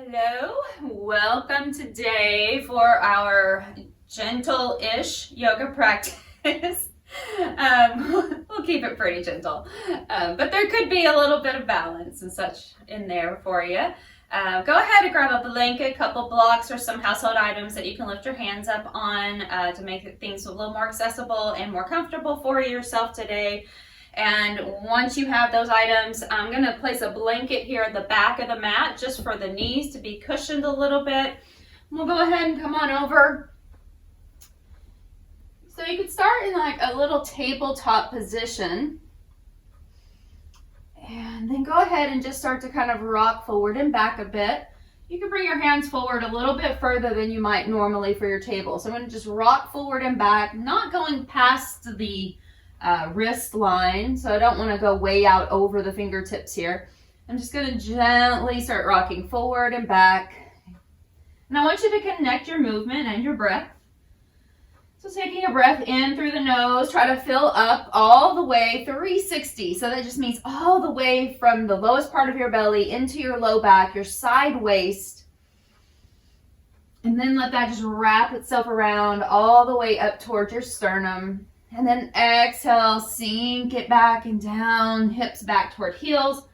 Hello, welcome today for our gentle-ish yoga practice. We'll keep it pretty gentle, but there could be a little bit of balance and such in there for you. Go ahead and grab a blanket, a couple blocks, or some household items that you can lift your hands up on to make things a little more accessible and more comfortable for yourself today. And once you have those items, I'm going to place a blanket here at the back of the mat just for the knees to be cushioned a little bit. We'll go ahead and come on over. So you could start in like a little tabletop position. And then go ahead and just start to kind of rock forward and back a bit. You can bring your hands forward a little bit further than you might normally for your table. So I'm going to just rock forward and back, not going past the wrist line, so I don't want to go way out over the fingertips here. I'm just going to gently start rocking forward and back. And I want you to connect your movement and your breath. So taking a breath in through the nose, try to fill up all the way 360. So that just means all the way from the lowest part of your belly into your low back, your side waist. And then let that just wrap itself around all the way up towards your sternum. And then exhale, sink it back and down, hips back toward heels.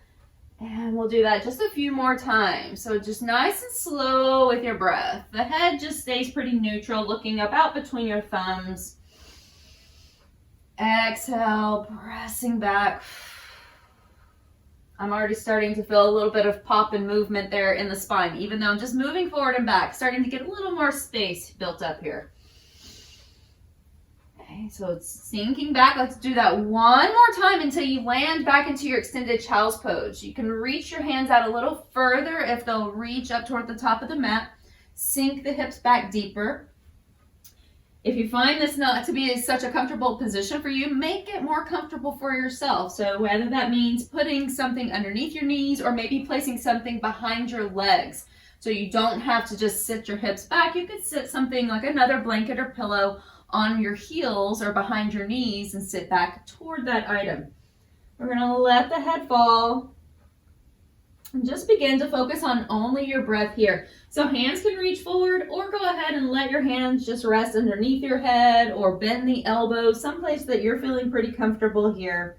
And we'll do that just a few more times. So just nice and slow with your breath. The head just stays pretty neutral, looking up out between your thumbs. Exhale, pressing back. I'm already starting to feel a little bit of pop and movement there in the spine, even though I'm just moving forward and back, starting to get a little more space built up here. Okay, so it's sinking back. Let's do that one more time until you land back into your extended child's pose. You can reach your hands out a little further if they'll reach up toward the top of the mat. Sink the hips back deeper. If you find this not to be such a comfortable position for you, make it more comfortable for yourself. So whether that means putting something underneath your knees or maybe placing something behind your legs. So you don't have to just sit your hips back. You could sit something like another blanket or pillow on your heels or behind your knees and sit back toward that item. We're going to let the head fall and just begin to focus on only your breath here. So hands can reach forward, or go ahead and let your hands just rest underneath your head or bend the elbows, someplace that you're feeling pretty comfortable here.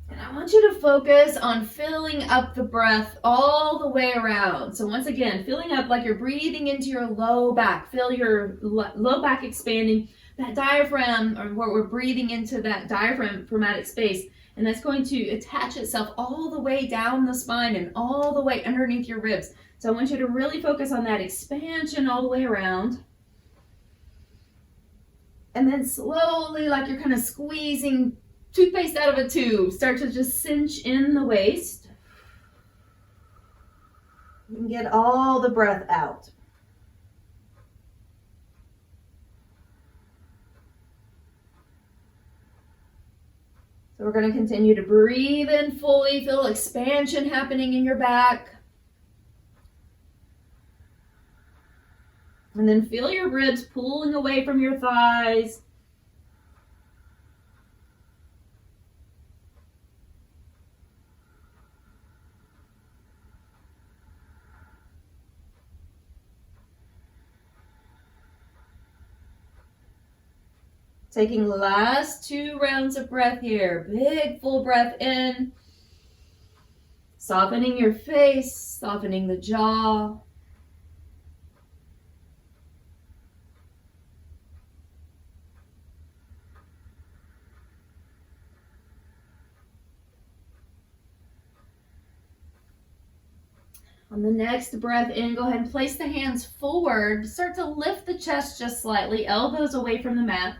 And I want you to focus on filling up the breath all the way around. So once again, filling up like you're breathing into your low back. Feel your low back expanding. That diaphragm, or where we're breathing into that diaphragmatic space. And that's going to attach itself all the way down the spine and all the way underneath your ribs. So I want you to really focus on that expansion all the way around. And then slowly, like you're kind of squeezing toothpaste out of a tube, start to just cinch in the waist and get all the breath out. So we're going to continue to breathe in fully, feel expansion happening in your back. And then feel your ribs pulling away from your thighs. Taking the last 2 rounds of breath here. Big full breath in. Softening your face, softening the jaw. On the next breath in, go ahead and place the hands forward. Start to lift the chest just slightly, elbows away from the mat.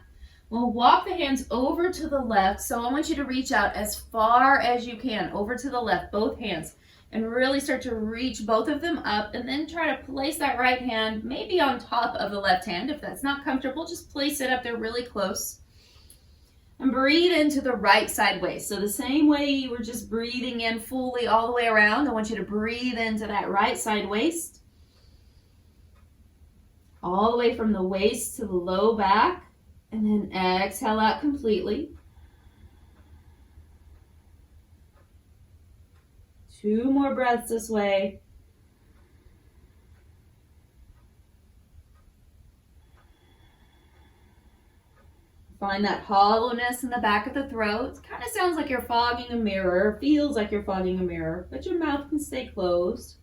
We'll walk the hands over to the left, so I want you to reach out as far as you can, over to the left, both hands, and really start to reach both of them up, and then try to place that right hand maybe on top of the left hand. If that's not comfortable, just place it up there really close. And breathe into the right side waist. So the same way you were just breathing in fully all the way around, I want you to breathe into that right side waist. All the way from the waist to the low back. And then exhale out completely. 2 more breaths this way. Find that hollowness in the back of the throat. It kind of sounds like you're fogging a mirror, feels like you're fogging a mirror, but your mouth can stay closed.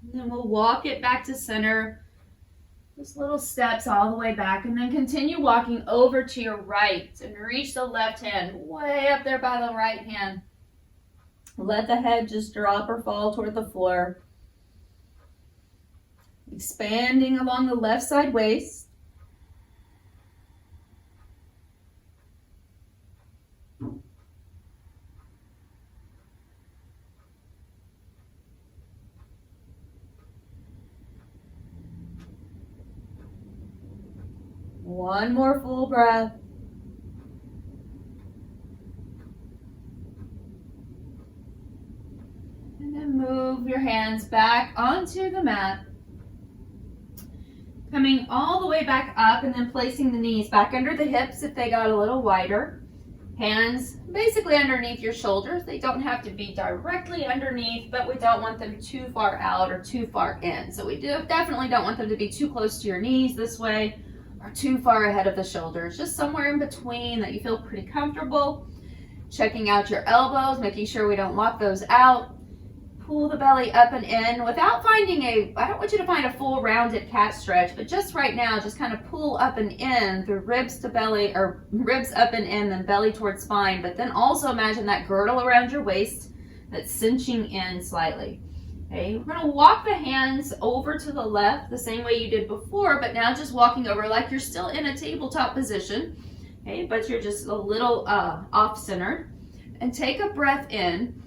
And then we'll walk it back to center. Just little steps all the way back, and then continue walking over to your right and reach the left hand way up there by the right hand. Let the head just drop or fall toward the floor. Expanding along the left side waist. One more full breath. And then move your hands back onto the mat. Coming all the way back up and then placing the knees back under the hips if they got a little wider. Hands basically underneath your shoulders. They don't have to be directly underneath, but we don't want them too far out or too far in. So we definitely don't want them to be too close to your knees this way or too far ahead of the shoulders. Just somewhere in between that you feel pretty comfortable. Checking out your elbows, making sure we don't lock those out. Pull the belly up and in without finding I don't want you to find a full rounded cat stretch, but just right now, just kind of pull up and in through ribs to belly, or ribs up and in, then belly towards spine. But then also imagine that girdle around your waist that's cinching in slightly. Okay, we're going to walk the hands over to the left the same way you did before, but now just walking over like you're still in a tabletop position. Okay, but you're just a little off-centered. And take a breath in.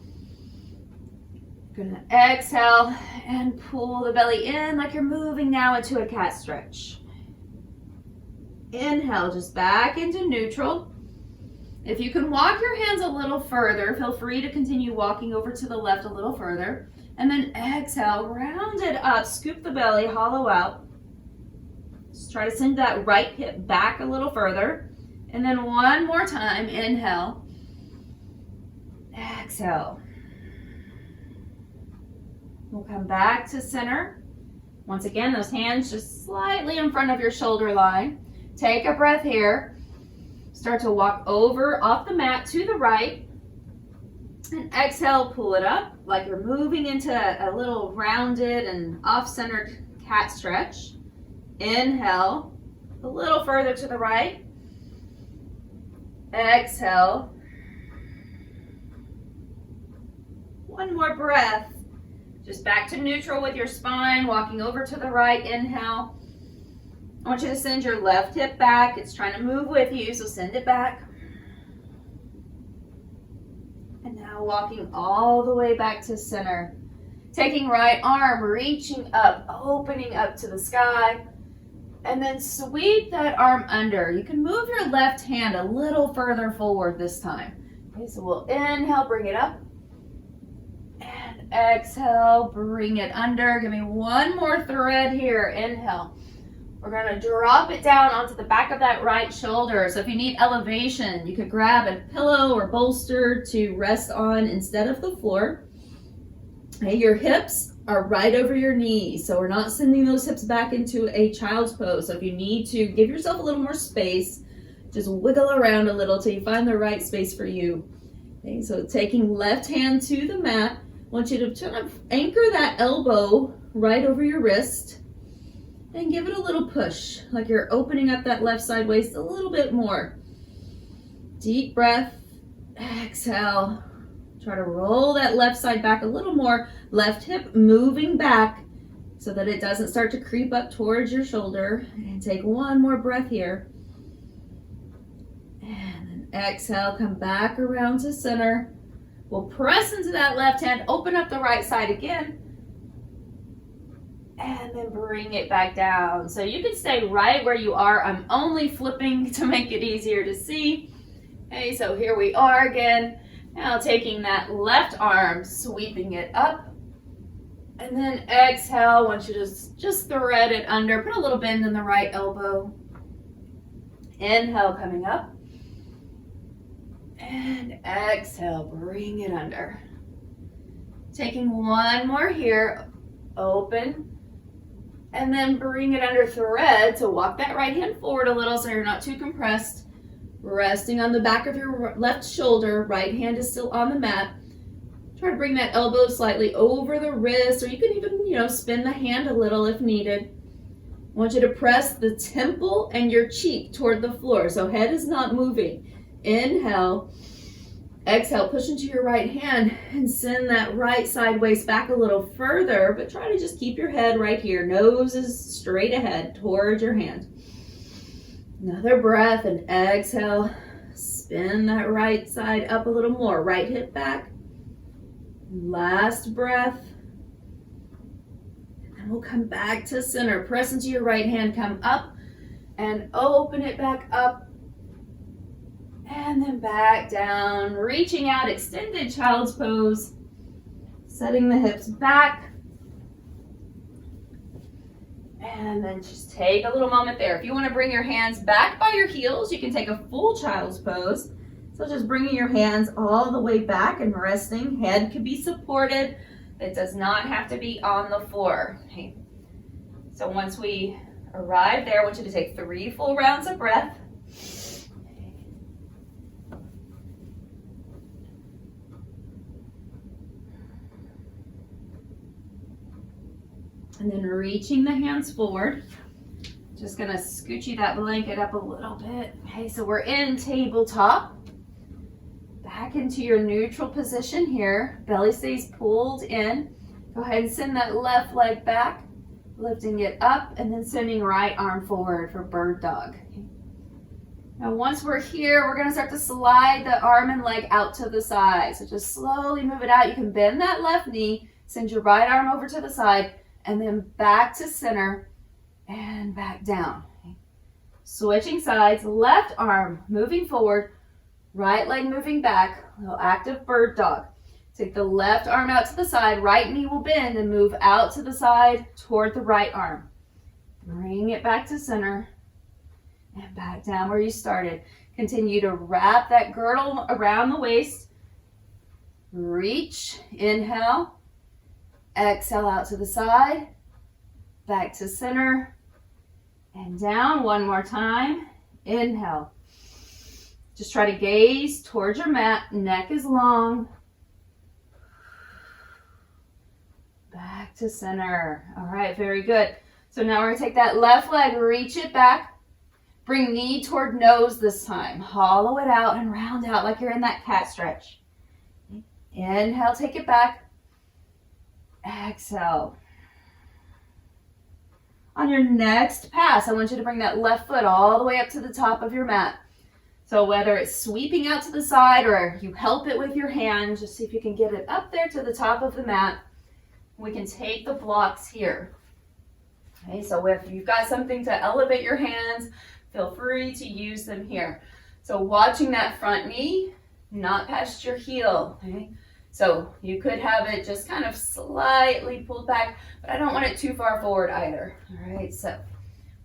Gonna exhale and pull the belly in like you're moving now into a cat stretch. Inhale, just back into neutral. If you can walk your hands a little further, feel free to continue walking over to the left a little further. And then exhale, round it up, scoop the belly, hollow out. Just try to send that right hip back a little further. And then one more time, inhale. Exhale. We'll come back to center. Once again, those hands just slightly in front of your shoulder line. Take a breath here. Start to walk over off the mat to the right. And exhale, pull it up like you're moving into a little rounded and off-centered cat stretch. Inhale, a little further to the right. Exhale. One more breath. Just back to neutral with your spine, walking over to the right. Inhale. I want you to send your left hip back. It's trying to move with you, so send it back. And now walking all the way back to center. Taking right arm, reaching up, opening up to the sky. And then sweep that arm under. You can move your left hand a little further forward this time. Okay, so we'll inhale, bring it up. And exhale, bring it under. Give me one more thread here. Inhale. We're going to drop it down onto the back of that right shoulder. So if you need elevation, you could grab a pillow or bolster to rest on instead of the floor. Okay, your hips are right over your knees, so we're not sending those hips back into a child's pose. So if you need to give yourself a little more space, just wiggle around a little till you find the right space for you. Okay, so taking left hand to the mat, I want you to kind of anchor that elbow right over your wrist and give it a little push, like you're opening up that left side waist a little bit more. Deep breath, exhale. Try to roll that left side back a little more. Left hip moving back so that it doesn't start to creep up towards your shoulder. And take one more breath here. And then exhale, come back around to center. We'll press into that left hand, open up the right side again. And then bring it back down. So you can stay right where you are. I'm only flipping to make it easier to see. Okay, so here we are again. Now taking that left arm, sweeping it up. And then exhale, I want you to just thread it under. Put a little bend in the right elbow. Inhale, coming up. And exhale, bring it under. Taking one more here, open, and then bring it under thread. So walk that right hand forward a little so you're not too compressed. Resting on the back of your left shoulder, right hand is still on the mat. Try to bring that elbow slightly over the wrist, or you can even, spin the hand a little if needed. I want you to press the temple and your cheek toward the floor, so head is not moving. Inhale. Exhale, push into your right hand and send that right side waist back a little further, but try to just keep your head right here. Nose is straight ahead toward your hand. Another breath and exhale. Spin that right side up a little more. Right hip back. Last breath. And then we'll come back to center. Press into your right hand, come up and open it back up. And then back down, reaching out, extended child's pose. Setting the hips back. And then just take a little moment there. If you want to bring your hands back by your heels, you can take a full child's pose. So just bringing your hands all the way back and resting. Head could be supported. It does not have to be on the floor. Okay. So once we arrive there, I want you to take 3 full rounds of breath. And then reaching the hands forward. Just gonna scoochie that blanket up a little bit. Okay, so we're in tabletop. Back into your neutral position here. Belly stays pulled in. Go ahead and send that left leg back. Lifting it up and then sending right arm forward for bird dog. Okay. Now once we're here, we're gonna start to slide the arm and leg out to the side. So just slowly move it out. You can bend that left knee, send your right arm over to the side, and then back to center and back down. Okay. Switching sides, left arm moving forward, right leg moving back, a little active bird dog. Take the left arm out to the side, right knee will bend and move out to the side toward the right arm. Bring it back to center and back down where you started. Continue to wrap that girdle around the waist. Reach, inhale. Exhale out to the side, back to center, and down one more time. Inhale. Just try to gaze towards your mat, neck is long. Back to center. All right, very good. So now we're gonna take that left leg, reach it back, bring knee toward nose this time. Hollow it out and round out like you're in that cat stretch. Inhale, take it back. Exhale. On your next pass, I want you to bring that left foot all the way up to the top of your mat. So whether it's sweeping out to the side or you help it with your hand, just see if you can get it up there to the top of the mat. We can take the blocks here. Okay, so if you've got something to elevate your hands, feel free to use them here. So watching that front knee, not past your heel. Okay? So you could have it just kind of slightly pulled back, but I don't want it too far forward either. All right, so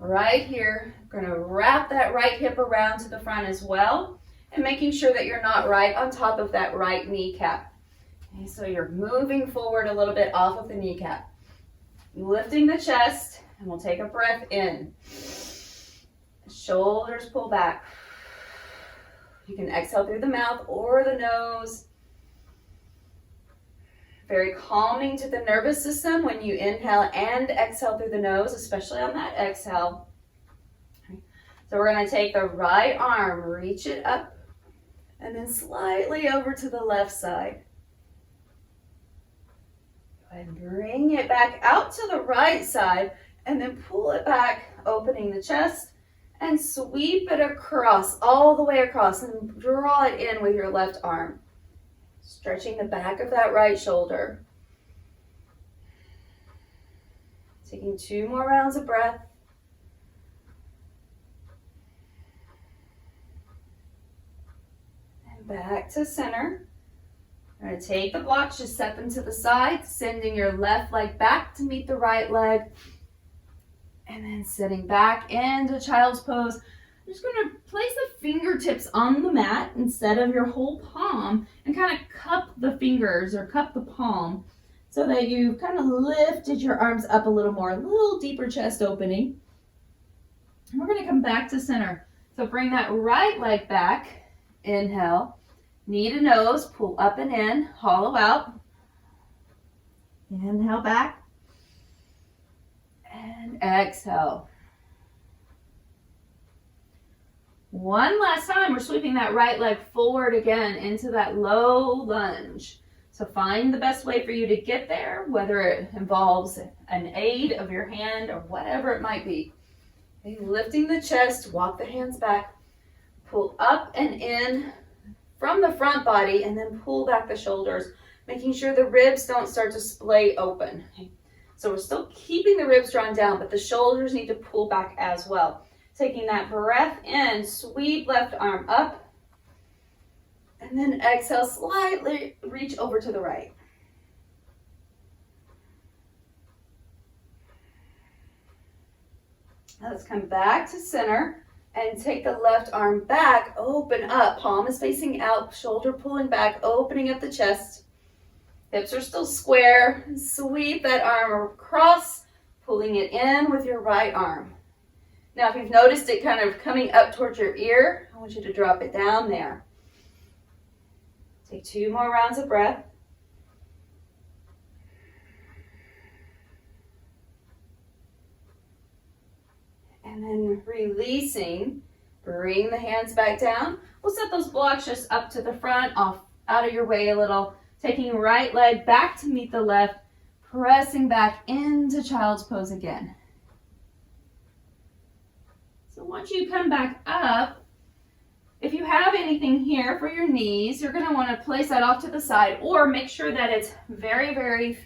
right here, we're gonna wrap that right hip around to the front as well, and making sure that you're not right on top of that right kneecap. Okay, so you're moving forward a little bit off of the kneecap. Lifting the chest, and we'll take a breath in. Shoulders pull back. You can exhale through the mouth or the nose. Very calming to the nervous system when you inhale and exhale through the nose, especially on that exhale. Okay. So we're going to take the right arm, reach it up, and then slightly over to the left side. Go ahead and bring it back out to the right side, and then pull it back, opening the chest, and sweep it across, all the way across, and draw it in with your left arm. Stretching the back of that right shoulder. Taking 2 more rounds of breath. And back to center. We're going to take the blocks, just set them to the side, sending your left leg back to meet the right leg. And then sitting back into child's pose. I'm just going to place the fingertips on the mat instead of your whole palm and kind of cup the fingers or cup the palm so that you've kind of lifted your arms up a little more, a little deeper chest opening. And we're going to come back to center. So bring that right leg back. Inhale, knee to nose, pull up and in, hollow out. Inhale back. And exhale. One last time, we're sweeping that right leg forward again into that low lunge. So find the best way for you to get there, whether it involves an aid of your hand or whatever it might be. Okay, lifting the chest, walk the hands back, pull up and in from the front body, and then pull back the shoulders, making sure the ribs don't start to splay open. Okay. So we're still keeping the ribs drawn down, but the shoulders need to pull back as well. Taking that breath in, sweep left arm up, and then exhale, slightly reach over to the right. Now let's come back to center and take the left arm back, open up, palm is facing out, shoulder pulling back, opening up the chest. Hips are still square. Sweep that arm across, pulling it in with your right arm. Now, if you've noticed it kind of coming up towards your ear, I want you to drop it down there. Take 2 more rounds of breath. And then releasing, bring the hands back down. We'll set those blocks just up to the front, off out of your way a little. Taking right leg back to meet the left, pressing back into child's pose again. So once you come back up, if you have anything here for your knees, you're going to want to place that off to the side or make sure that it's very, very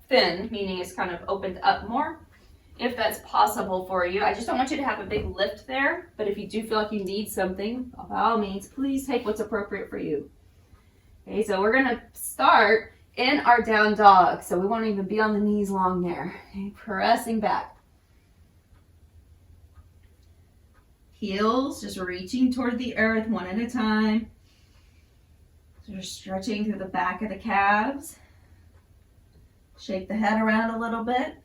thin, meaning it's kind of opened up more, if that's possible for you. I just don't want you to have a big lift there, but if you do feel like you need something, by all means, please take what's appropriate for you. Okay, so we're going to start in our down dog. So we won't even be on the knees long there. Okay, pressing back. Heels just reaching toward the earth one at a time. So just stretching through the back of the calves. Shake the head around a little bit.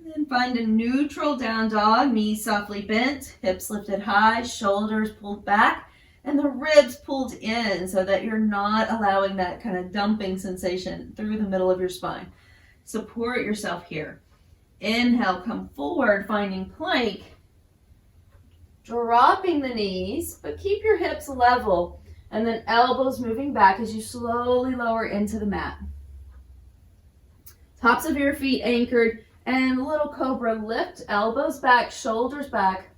Then find a neutral down dog, knees softly bent, hips lifted high, shoulders pulled back, and the ribs pulled in so that you're not allowing that kind of dumping sensation through the middle of your spine. Support yourself here. Inhale, come forward, finding plank. Dropping the knees, but keep your hips level. And then elbows moving back as you slowly lower into the mat. Tops of your feet anchored, and little cobra lift, elbows back, shoulders back,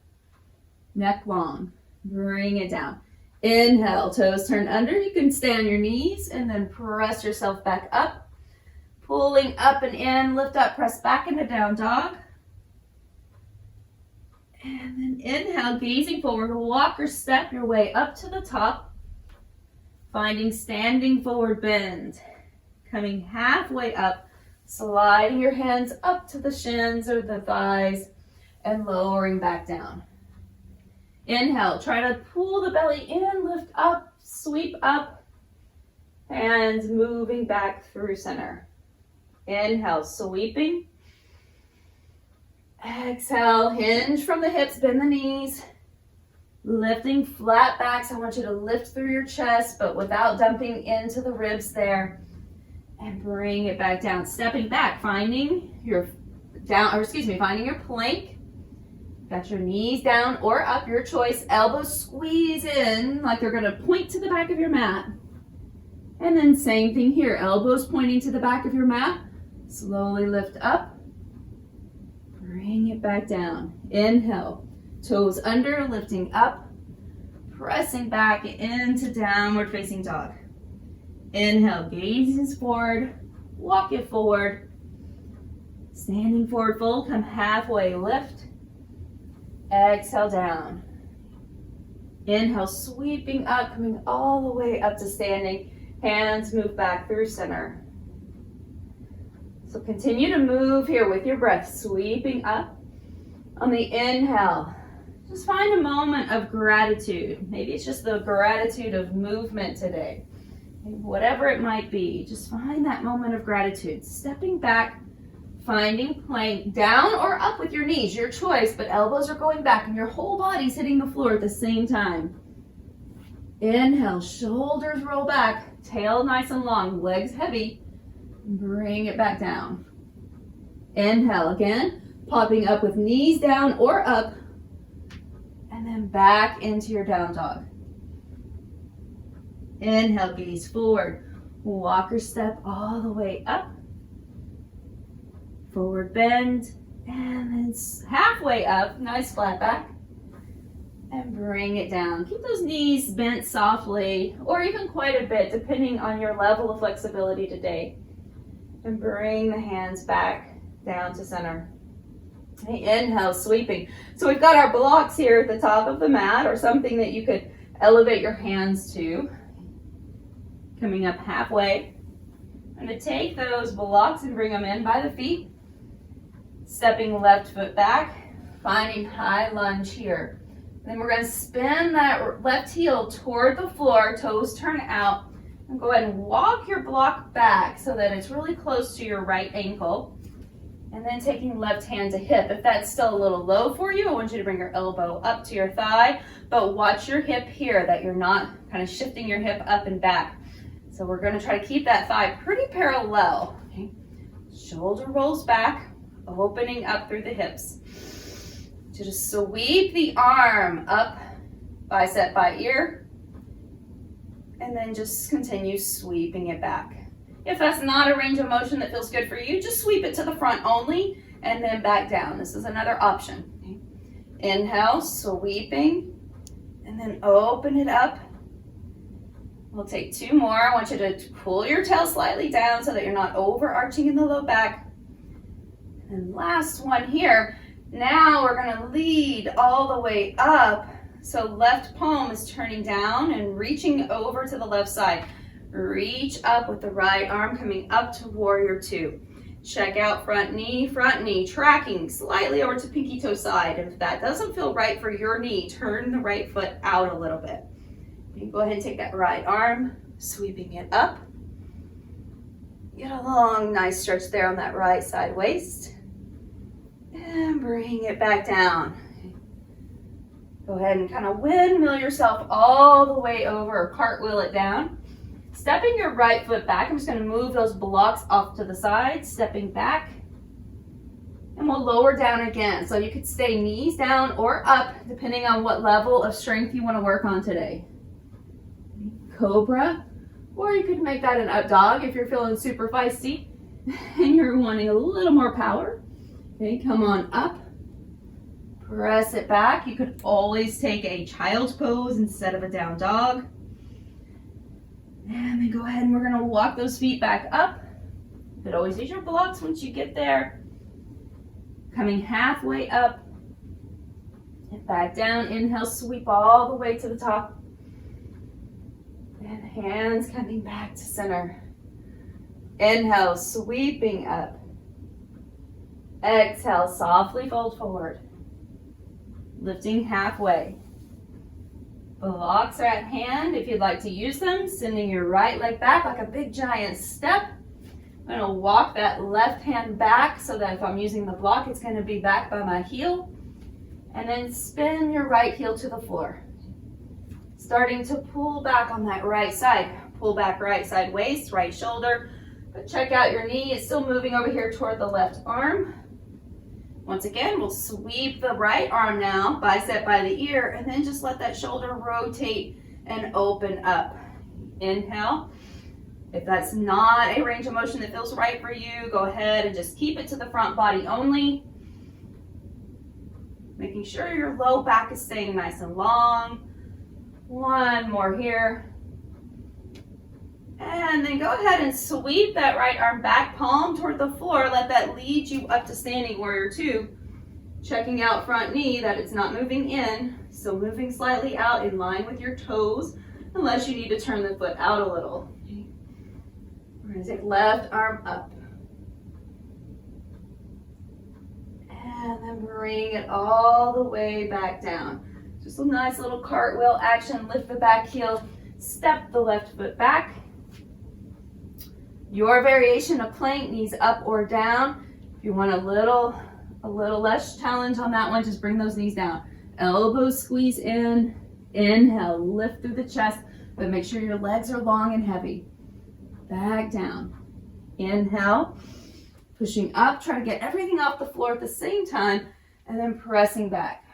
neck long. Bring it down. Inhale, toes turn under. You can stay on your knees and then press yourself back up. Pulling up and in, lift up, press back into down dog. And then inhale, gazing forward, walk or step your way up to the top. Finding standing forward bend. Coming halfway up, sliding your hands up to the shins or the thighs and lowering back down. Inhale, try to pull the belly in, lift up, sweep up, hands moving back through center. Inhale, sweeping. Exhale, hinge from the hips, bend the knees. Lifting flat backs. I want you to lift through your chest, but without dumping into the ribs there. And bring it back down. Stepping back, finding your finding your plank. Got your knees down or up, your choice. Elbows squeeze in like they're going to point to the back of your mat. And then same thing here. Elbows pointing to the back of your mat. Slowly lift up. Bring it back down. Inhale. Toes under, lifting up. Pressing back into downward facing dog. Inhale, gazes forward. Walk it forward. Standing forward fold, come halfway, lift. Exhale down. Inhale, sweeping up, coming all the way up to standing. Hands move back through center. So continue to move here with your breath, sweeping up. On the inhale, Just find a moment of gratitude. Maybe it's just the gratitude of movement today. Whatever it might be, just find that moment of gratitude. Stepping back, finding plank, down or up with your knees, your choice, but elbows are going back and your whole body's hitting the floor at the same time. Inhale, shoulders roll back, tail nice and long, legs heavy. Bring it back down. Inhale again, popping up with knees down or up, and then back into your down dog. Inhale, gaze forward. Walker step all the way up. Forward bend, and then halfway up, nice flat back. And bring it down. Keep those knees bent softly, or even quite a bit, depending on your level of flexibility today. And bring the hands back down to center. Inhale, sweeping. So we've got our blocks here at the top of the mat, or something that you could elevate your hands to. Coming up halfway. I'm going to take those blocks and bring them in by the feet. Stepping left foot back, finding high lunge here. Then we're going to spin that left heel toward the floor, toes turn out, and go ahead and walk your block back so that it's really close to your right ankle. And then taking left hand to hip. If that's still a little low for you, I want you to bring your elbow up to your thigh, but watch your hip here, that you're not kind of shifting your hip up and back. So we're going to try to keep that thigh pretty parallel. Okay? Shoulder rolls back, opening up through the hips. So just sweep the arm up, bicep by ear, and then just continue sweeping it back. If that's not a range of motion that feels good for you, just sweep it to the front only and then back down. This is another option. Okay? Inhale, sweeping, and then open it up. We'll take two more. I want you to pull your tail slightly down so that you're not overarching in the low back. And last one here. Now we're going to lead all the way up. So left palm is turning down and reaching over to the left side. Reach up with the right arm coming up to warrior two. Check out front knee, tracking slightly over to pinky toe side. If that doesn't feel right for your knee, turn the right foot out a little bit. You can go ahead and take that right arm, sweeping it up. Get a long, nice stretch there on that right side waist. And bring it back down. Go ahead and kind of windmill yourself all the way over, or cartwheel it down. Stepping your right foot back, I'm just going to move those blocks off to the side, stepping back. And we'll lower down again. So you could stay knees down or up, depending on what level of strength you want to work on today. Cobra, or you could make that an up dog if you're feeling super feisty and you're wanting a little more power. Okay, come on up. Press it back. You could always take a child's pose instead of a down dog. And then go ahead and we're going to walk those feet back up. You could always use your blocks once you get there. Coming halfway up and back down. Inhale, sweep all the way to the top. And hands coming back to center. Inhale, sweeping up. Exhale, softly fold forward. Lifting halfway. Blocks are at hand if you'd like to use them. Sending your right leg back like a big giant step. I'm going to walk that left hand back so that if I'm using the block, it's going to be back by my heel. And then spin your right heel to the floor. Starting to pull back on that right side. Pull back right side waist, right shoulder. But check out your knee. It's still moving over here toward the left arm. Once again, we'll sweep the right arm now, bicep by the ear, and then just let that shoulder rotate and open up. Inhale. If that's not a range of motion that feels right for you, go ahead and just keep it to the front body only. Making sure your low back is staying nice and long. One more here. And then go ahead and sweep that right arm back, palm toward the floor. Let that lead you up to standing warrior two. Checking out front knee that it's not moving in, still moving slightly out in line with your toes, unless you need to turn the foot out a little. We're going to take left arm up. And then bring it all the way back down. Just a nice little cartwheel action. Lift the back heel, step the left foot back. Your variation of plank, knees up or down. If you want a little less challenge on that one, just bring those knees down. Elbows squeeze in. Inhale, lift through the chest, but make sure your legs are long and heavy. Back down. Inhale, pushing up, try to get everything off the floor at the same time, and then pressing back.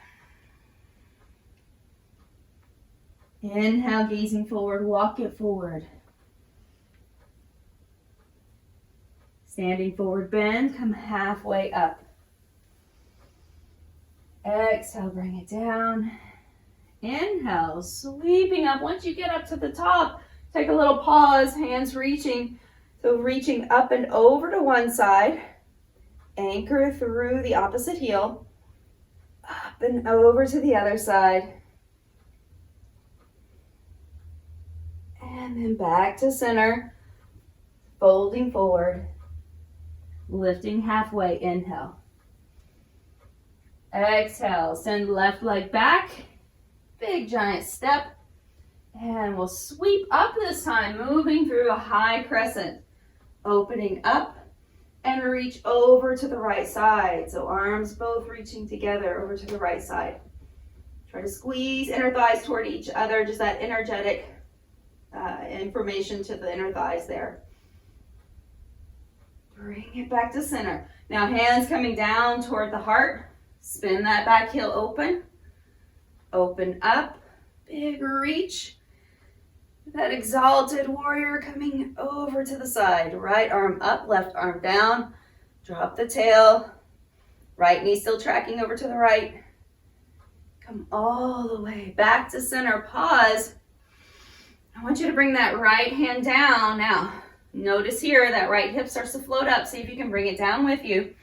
Inhale, gazing forward, walk it forward. Standing forward bend, come halfway up. Exhale, bring it down. Inhale, sweeping up. Once you get up to the top, take a little pause, hands reaching. So reaching up and over to one side, anchor through the opposite heel, up and over to the other side. And then back to center, folding forward, lifting halfway, inhale. Exhale, send left leg back, big giant step, and we'll sweep up this time, moving through a high crescent, opening up and reach over to the right side. So arms both reaching together over to the right side. Try to squeeze inner thighs toward each other, just that energetic information to the inner thighs there. Bring it back to center. Now hands coming down toward the heart. Spin that back heel open. Open up. Big reach. That exalted warrior coming over to the side. Right arm up, left arm down. Drop the tail. Right knee still tracking over to the right. Come all the way back to center. Pause. I want you to bring that right hand down. Now, notice here that right hip starts to float up. See if you can bring it down with you.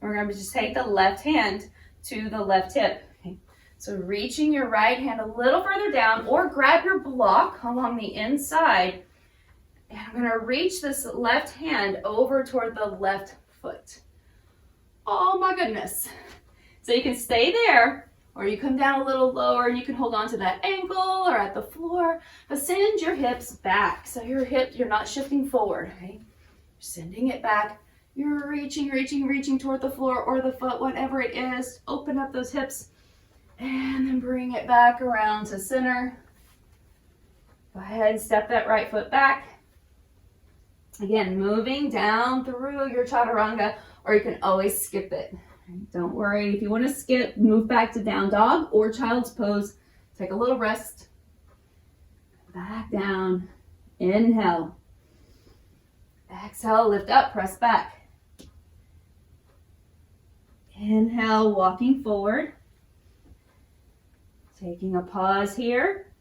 We're going to just take the left hand to the left hip. Okay. So reaching your right hand a little further down, or grab your block along the inside. And I'm going to reach this left hand over toward the left foot. Oh my goodness. So you can stay there, or you come down a little lower and you can hold on to that ankle or at the floor, but send your hips back. So your hips, you're not shifting forward, okay? You're sending it back. You're reaching toward the floor or the foot, whatever it is. Open up those hips and then bring it back around to center. Go ahead and step that right foot back. Again, moving down through your chaturanga, or you can always skip it. Don't worry, if you want to skip, move back to down dog or child's pose. Take a little rest. Back down. Inhale. Exhale, lift up, press back. Inhale, walking forward. Taking a pause here.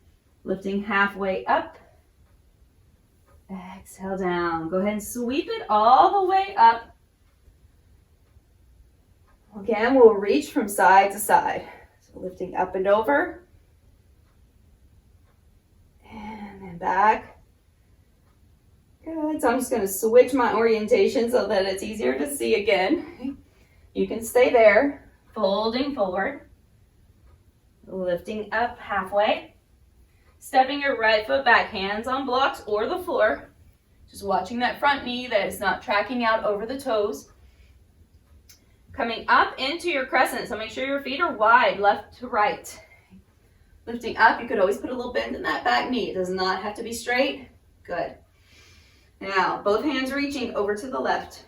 Lifting halfway up. Exhale down. Go ahead and sweep it all the way up. Again, we'll reach from side to side. So lifting up and over. And then back. Good. So I'm just going to switch my orientation so that it's easier to see again. You can stay there. Folding forward. Lifting up halfway. Stepping your right foot back, hands on blocks or the floor. Just watching that front knee that is not tracking out over the toes. Coming up into your crescent, so make sure your feet are wide, left to right. Lifting up, you could always put a little bend in that back knee. It does not have to be straight. Good. Now, both hands reaching over to the left.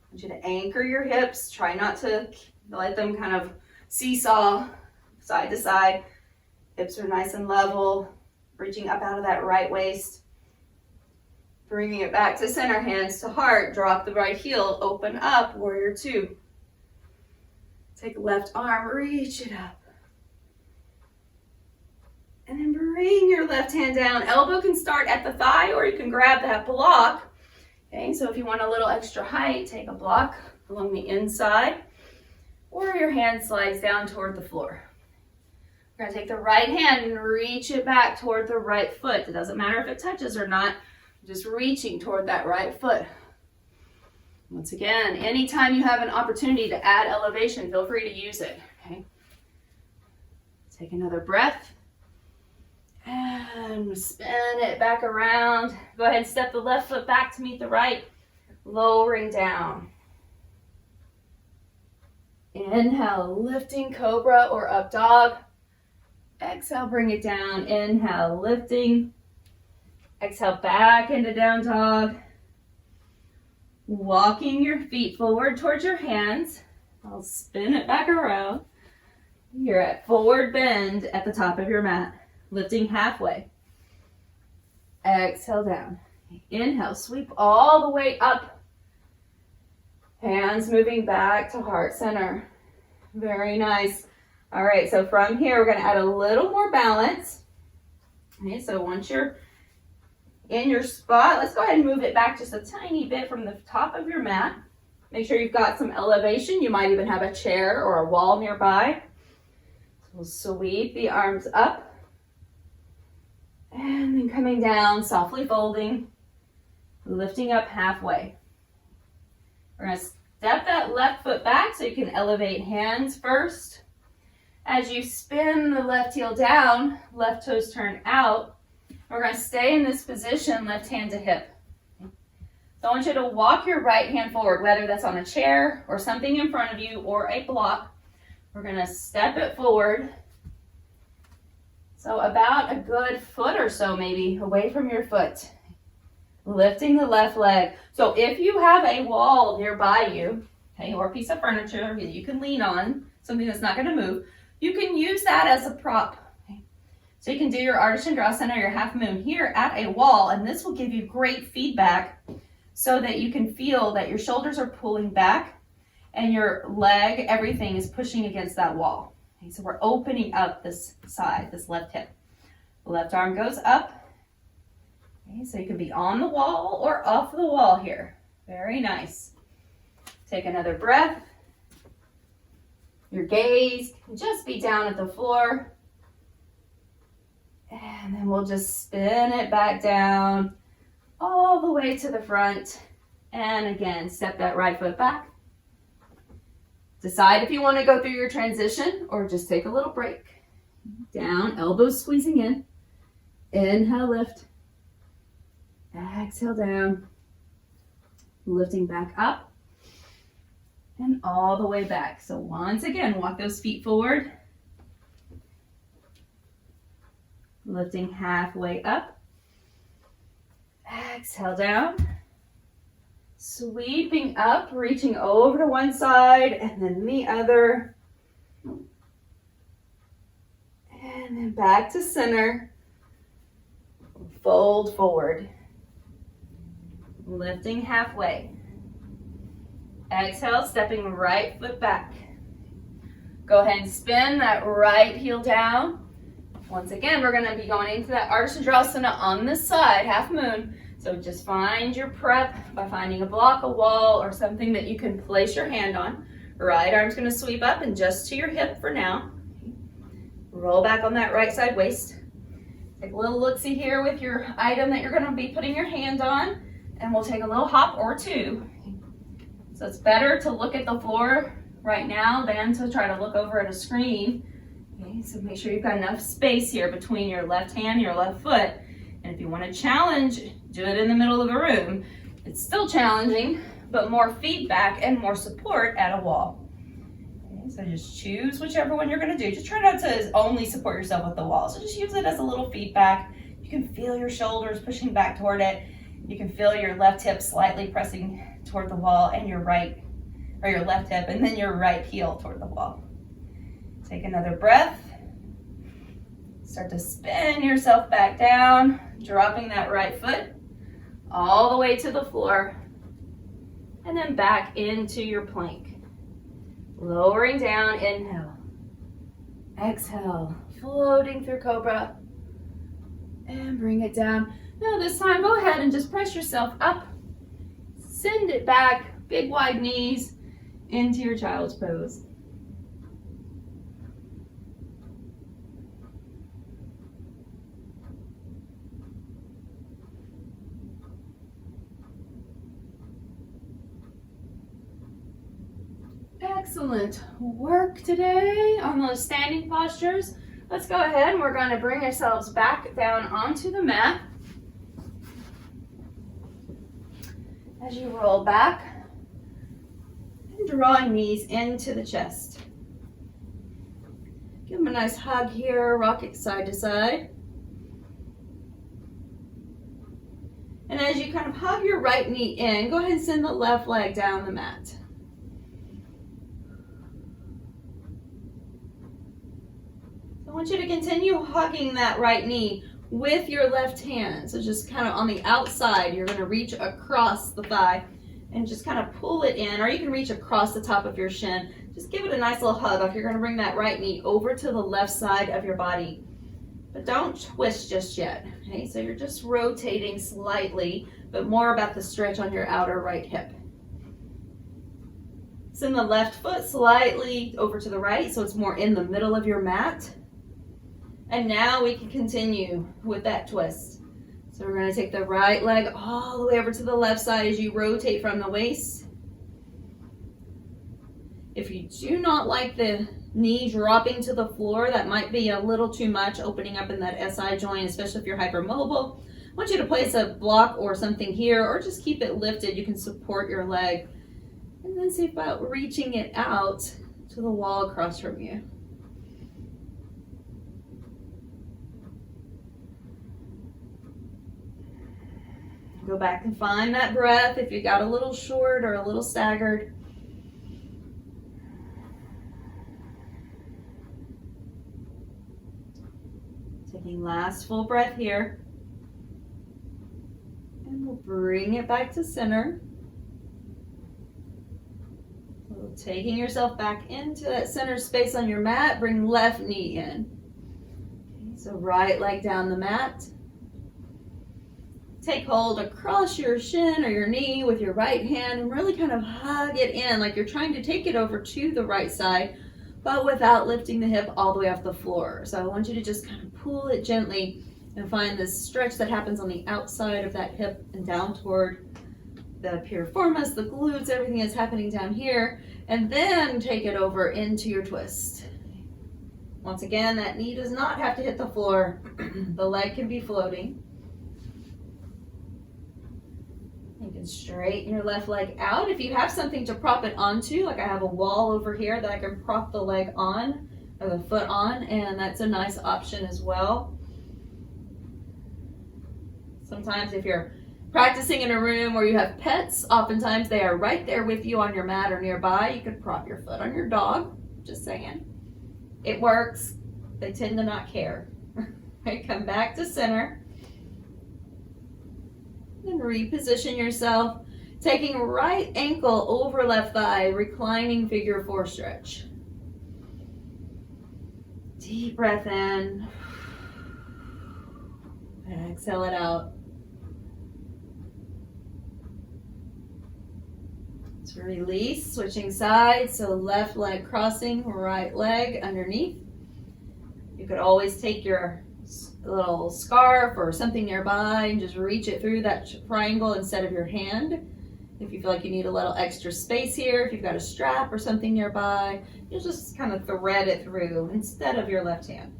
I want you to anchor your hips. Try not to let them kind of seesaw side to side. Hips are nice and level. Reaching up out of that right waist. Bringing it back to center, hands to heart. Drop the right heel, open up, warrior two. Take the left arm, reach it up. And then bring your left hand down. Elbow can start at the thigh, or you can grab that block. Okay, so if you want a little extra height, take a block along the inside, or your hand slides down toward the floor. We're gonna take the right hand and reach it back toward the right foot. It doesn't matter if it touches or not. Just reaching toward that right foot. Once again, anytime you have an opportunity to add elevation, feel free to use it, okay? Take another breath. And spin it back around. Go ahead and step the left foot back to meet the right, lowering down. Inhale, lifting cobra or up dog. Exhale, bring it down. Inhale, lifting. Exhale, back into down dog. Walking your feet forward towards your hands. I'll spin it back around. You're at forward bend at the top of your mat. Lifting halfway. Exhale down. Inhale, sweep all the way up. Hands moving back to heart center. Very nice. All right, so from here, we're going to add a little more balance. Okay, so once you're in your spot, let's go ahead and move it back just a tiny bit from the top of your mat. Make sure you've got some elevation. You might even have a chair or a wall nearby. So we'll sweep the arms up. And then coming down, softly folding, lifting up halfway. We're going to step that left foot back so you can elevate hands first. As you spin the left heel down, left toes turn out. We're going to stay in this position, left hand to hip. So I want you to walk your right hand forward, whether that's on a chair or something in front of you or a block. We're going to step it forward. So about a good foot or so maybe away from your foot. Lifting the left leg. So if you have a wall nearby you, okay, or a piece of furniture that you can lean on, something that's not going to move, you can use that as a prop. Okay? So you can do your Ardha Chandrasana, your half moon here at a wall, and this will give you great feedback so that you can feel that your shoulders are pulling back and your leg, everything is pushing against that wall. Okay, so we're opening up this side, this left hip. The left arm goes up. Okay, so you can be on the wall or off the wall here. Very nice. Take another breath. Your gaze can just be down at the floor. And then we'll just spin it back down all the way to the front. And again, step that right foot back. Decide if you want to go through your transition or just take a little break. Down, elbows squeezing in. Inhale, lift. Exhale down. Lifting back up. And all the way back. So once again, walk those feet forward. Lifting halfway up. Exhale down. Sweeping up, reaching over to one side and then the other. And then back to center. Fold forward. Lifting halfway. Exhale, stepping right foot back. Go ahead and spin that right heel down. Once again, we're going to be going into that Ardha Chandrasana on this side, half moon. So just find your prep by finding a block, a wall, or something that you can place your hand on. Right arm's going to sweep up and just to your hip for now. Roll back on that right side waist. Take a little look-see here with your item that you're going to be putting your hand on. And we'll take a little hop or two. So it's better to look at the floor right now than to try to look over at a screen. Okay, so make sure you've got enough space here between your left hand and your left foot. And if you want to challenge, do it in the middle of a room. It's still challenging, but more feedback and more support at a wall. Okay, so just choose whichever one you're going to do. Just try not to only support yourself with the wall. So just use it as a little feedback. You can feel your shoulders pushing back toward it. You can feel your left hip slightly pressing toward the wall and your right, or your left hip, and then your right heel toward the wall. Take another breath. Start to spin yourself back down, dropping that right foot all the way to the floor, and then back into your plank. Lowering down, inhale. Exhale, floating through cobra, and bring it down. Now this time, go ahead and just press yourself up. Send it back, big wide knees, into your child's pose. Excellent work today on those standing postures. Let's go ahead and we're going to bring ourselves back down onto the mat. As you roll back and drawing knees into the chest. Give them a nice hug here, rock it side to side. And as you kind of hug your right knee in, go ahead and send the left leg down the mat. I want you to continue hugging that right knee with your left hand. So just kind of on the outside, you're going to reach across the thigh and just kind of pull it in, or you can reach across the top of your shin. Just give it a nice little hug. Like you're going to bring that right knee over to the left side of your body. But don't twist just yet. Okay, so you're just rotating slightly, but more about the stretch on your outer right hip. Send the left foot slightly over to the right, so it's more in the middle of your mat. And now we can continue with that twist. So we're going to take the right leg all the way over to the left side as you rotate from the waist. If you do not like the knee dropping to the floor, that might be a little too much, opening up in that SI joint, especially if you're hypermobile. I want you to place a block or something here, or just keep it lifted. You can support your leg. And then see about reaching it out to the wall across from you. Go back and find that breath if you got a little short or a little staggered. Taking last full breath here. And we'll bring it back to center. So taking yourself back into that center space on your mat, bring left knee in. Okay, so right leg down the mat. Take hold across your shin or your knee with your right hand and really kind of hug it in like you're trying to take it over to the right side, but without lifting the hip all the way off the floor. So I want you to just kind of pull it gently and find this stretch that happens on the outside of that hip and down toward the piriformis, the glutes, everything is happening down here, and then take it over into your twist. Once again, that knee does not have to hit the floor. The leg can be floating. You can straighten your left leg out. If you have something to prop it onto, like I have a wall over here that I can prop the leg on, or the foot on, and that's a nice option as well. Sometimes if you're practicing in a room where you have pets, oftentimes they are right there with you on your mat or nearby. You could prop your foot on your dog, just saying. It works. They tend to not care. Right, come back to center. And reposition yourself, taking right ankle over left thigh, reclining figure four stretch. Deep breath in. Exhale it out. Let's release, switching sides, so left leg crossing, right leg underneath. You could always take your little scarf or something nearby and just reach it through that triangle instead of your hand. If you feel like you need a little extra space here, if you've got a strap or something nearby, you'll just kind of thread it through instead of your left hand.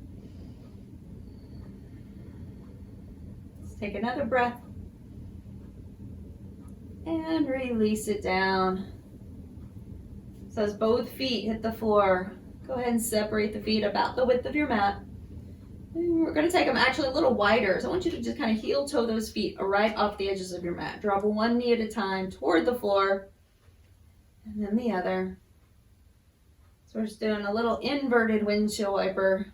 Let's take another breath and release it down. So as both feet hit the floor, go ahead and separate the feet about the width of your mat. And we're going to take them actually a little wider. So I want you to just kind of heel toe those feet right off the edges of your mat. Drop one knee at a time toward the floor and then the other. So we're just doing a little inverted windshield wiper.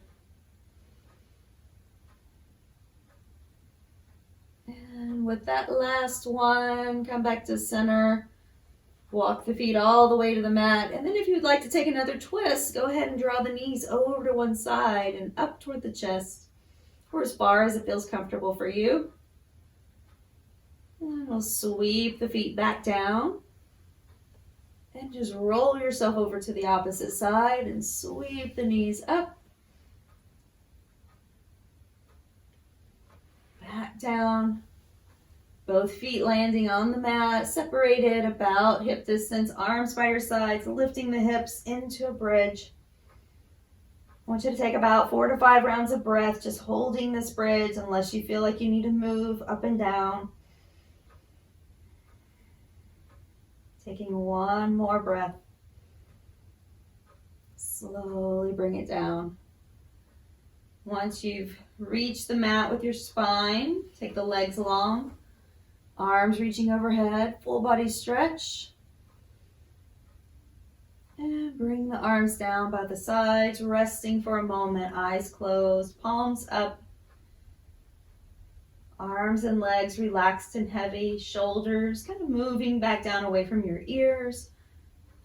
And with that last one, come back to center. Walk the feet all the way to the mat. And then if you'd like to take another twist, go ahead and draw the knees over to one side and up toward the chest, or as far as it feels comfortable for you. And we'll sweep the feet back down. And just roll yourself over to the opposite side and sweep the knees up. Back down. Both feet landing on the mat, separated about hip distance, arms by your sides, lifting the hips into a bridge. I want you to take about 4 to 5 rounds of breath, just holding this bridge unless you feel like you need to move up and down. Taking one more breath. Slowly bring it down. Once you've reached the mat with your spine, take the legs long. Arms reaching overhead, full body stretch. And bring the arms down by the sides, resting for a moment, eyes closed, palms up. Arms and legs relaxed and heavy, shoulders kind of moving back down away from your ears,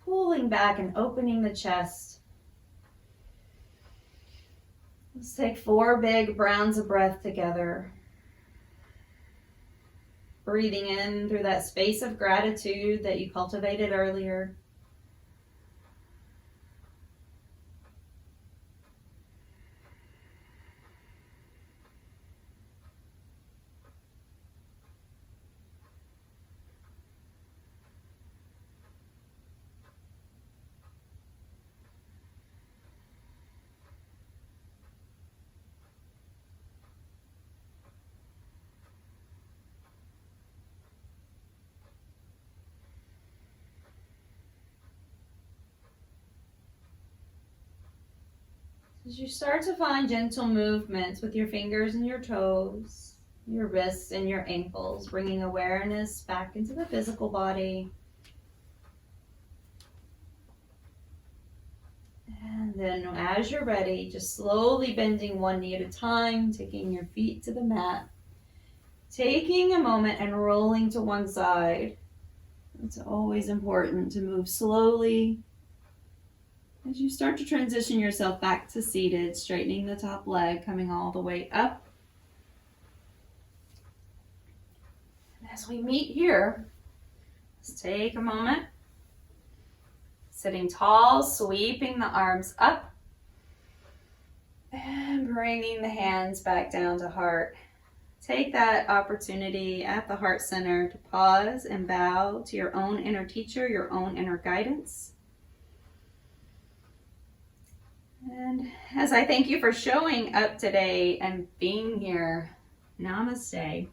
pulling back and opening the chest. Let's take 4 big rounds of breath together. Breathing in through that space of gratitude that you cultivated earlier. As you start to find gentle movements with your fingers and your toes, your wrists and your ankles, bringing awareness back into the physical body. And then as you're ready, just slowly bending one knee at a time, taking your feet to the mat, taking a moment and rolling to one side. It's always important to move slowly. As you start to transition yourself back to seated, straightening the top leg, coming all the way up. And as we meet here, let's take a moment. Sitting tall, sweeping the arms up. And bringing the hands back down to heart. Take that opportunity at the heart center to pause and bow to your own inner teacher, your own inner guidance. And as I thank you for showing up today and being here, namaste.